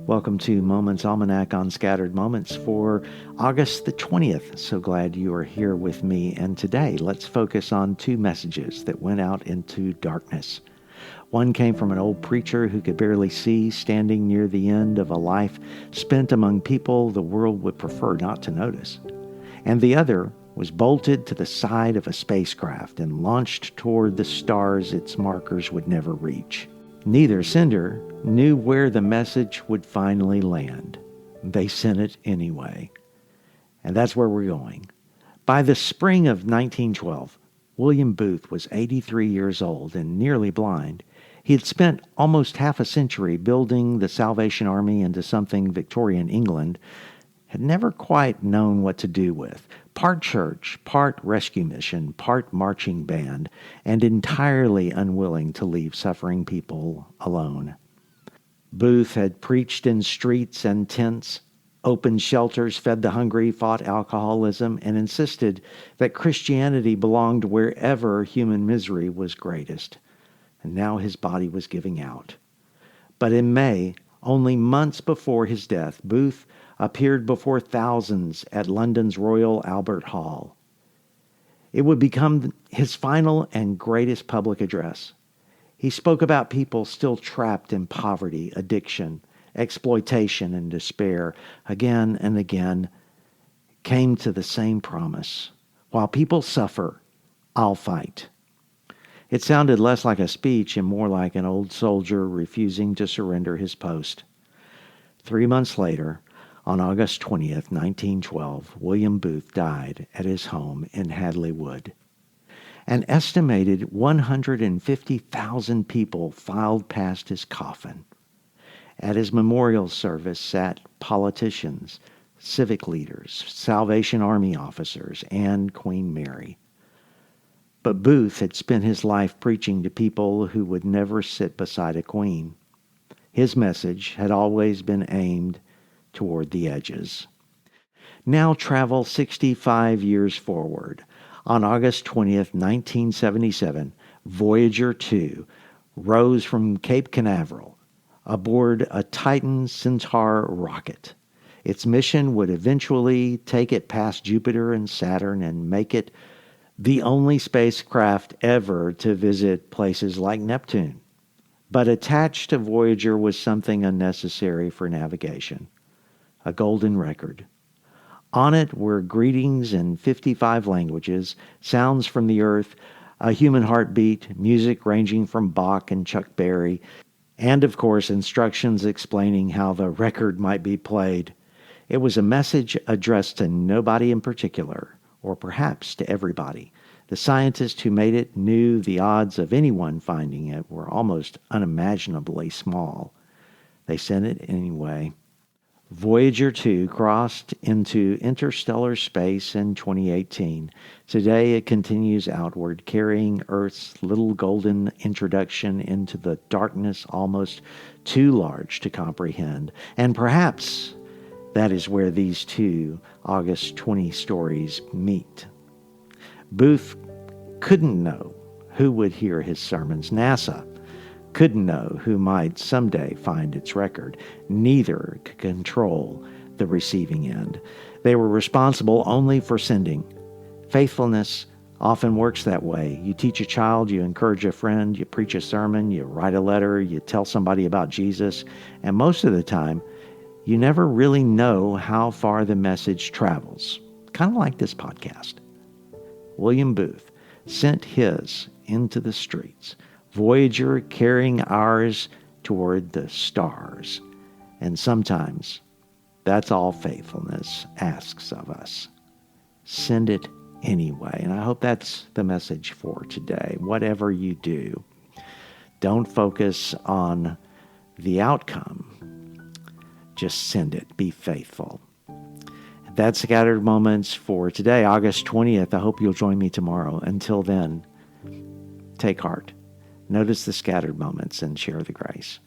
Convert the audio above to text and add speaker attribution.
Speaker 1: Welcome to Moments Almanac on Scattered Moments for August the 20th. So glad you are here with me. And today, let's focus on two messages that went out into darkness. One came from an old preacher who could barely see, standing near the end of a life spent among people the world would prefer not to notice. And the other was bolted to the side of a spacecraft and launched toward the stars its markers would never reach. Neither sender knew where the message would finally land. They sent it anyway. And that's where we're going. By the spring of 1912, William Booth was 83 years old and nearly blind. He had spent almost half a century building the Salvation Army into something Victorian England had never quite known what to do with. Part church, part rescue mission, part marching band, and entirely unwilling to leave suffering people alone. Booth had preached in streets and tents, opened shelters, fed the hungry, fought alcoholism, and insisted that Christianity belonged wherever human misery was greatest. And now his body was giving out. But in May, only months before his death, Booth appeared before thousands at London's Royal Albert Hall. It would become his final and greatest public address. He spoke about people still trapped in poverty, addiction, exploitation, and despair. Again and again, came to the same promise. While people suffer, I'll fight. It sounded less like a speech and more like an old soldier refusing to surrender his post. 3 months later, on August 20th, 1912, William Booth died at his home in Hadley Wood. An estimated 150,000 people filed past his coffin. At his memorial service sat politicians, civic leaders, Salvation Army officers, and Queen Mary. But Booth had spent his life preaching to people who would never sit beside a queen. His message had always been aimed toward the edges. Now travel 65 years forward. On August 20th, 1977, Voyager 2 rose from Cape Canaveral aboard a Titan Centaur rocket. Its mission would eventually take it past Jupiter and Saturn and make it the only spacecraft ever to visit places like Neptune. But attached to Voyager was something unnecessary for navigation. A golden record. On it were greetings in 55 languages, sounds from the earth, a human heartbeat, music ranging from Bach and Chuck Berry, and of course instructions explaining how the record might be played. It was a message addressed to nobody in particular, or perhaps to everybody. The scientists who made it knew the odds of anyone finding it were almost unimaginably small. They sent it anyway. Voyager 2 crossed into interstellar space in 2018. Today it continues outward, carrying Earth's little golden introduction into the darkness almost too large to comprehend. And perhaps that is where these two August 20 stories meet. Booth couldn't know who would hear his sermons. NASA couldn't know who might someday find its record. Neither could control the receiving end. They were responsible only for sending. Faithfulness often works that way. You teach a child, you encourage a friend, you preach a sermon, you write a letter, you tell somebody about Jesus, and most of the time, you never really know how far the message travels. Kind of like this podcast. William Booth sent his into the streets. Voyager carrying ours toward the stars. And sometimes that's all faithfulness asks of us. Send it anyway. And I hope that's the message for today. Whatever you do, don't focus on the outcome. Just send it. Be faithful. That's Scattered Moments for today, August 20th. I hope you'll join me tomorrow. Until then, take heart. Notice the scattered moments and share the grace.